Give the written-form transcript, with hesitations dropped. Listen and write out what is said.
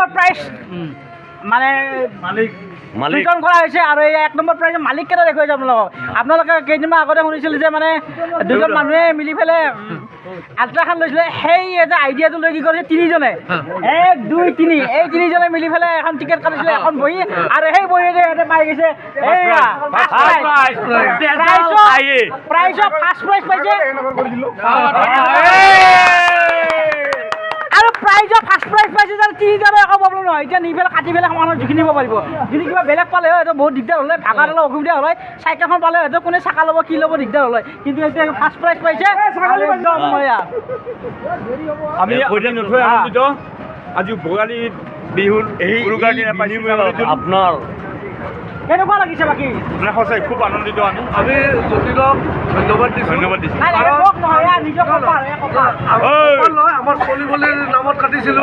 number prize মানে বিতৰণ কৰা হৈছে আৰু এই 1 নম্বৰ প্ৰাইজ মালিককেইটা দেখুৱাইছে আপোনালোকে কেইদিনমান আগতে শুনিছিল যে মানে দুজন মানুহে মিলি পেলাই আল্ট্ৰাখন লৈছিলে সেই এটা আইডিয়াটো লৈ কি কৰিছে তিনিজনে 1 2 3 এই তিনিজনে মিলি পেলাই এখন টিকেট কাটিছিলে এখন বহি আৰু সেই বহিতে সিহঁতে পাই গৈছে প্ৰাইজৰ ফাৰ্ষ্ট প্ৰাইজ পাইছে আৰু প্ৰাইজৰ ফাৰ্ষ্ট প্ৰাইজ পাইছে যে তিনিজনে একো প্ৰব্লেম নহয় এতিয়া নি পেলাই কাটি পেলাই সমানত জুখি নিব পাৰিব যদি কিবা বেলেগ পালে হয় সেইটো বহুত দিগদাৰ হ'লে ভাগাৰ অলপ অসুবিধা হ'লে চাইকেলখন পালে হয়তো কোনে চাকা ল'ব কি ল'ব দিগদাৰ হ'লে কিন্তু এতিয়া ফাৰ্ষ্ট প্ৰাইজ পাইছে আমি নথৈ আনন্দিত আজি ভোগালী বিহুৰ উৰুকাৰ দিনা পাইছোঁ আপোনাৰ কেনেকুৱা লাগিছে বাকী মানে সঁচাই খুব আনন্দিত আমি জটিলক ধন্যবাদ দিছোঁ নহয় নিজক আমাৰ চলিবলীৰ নামত কাটিছিলোঁ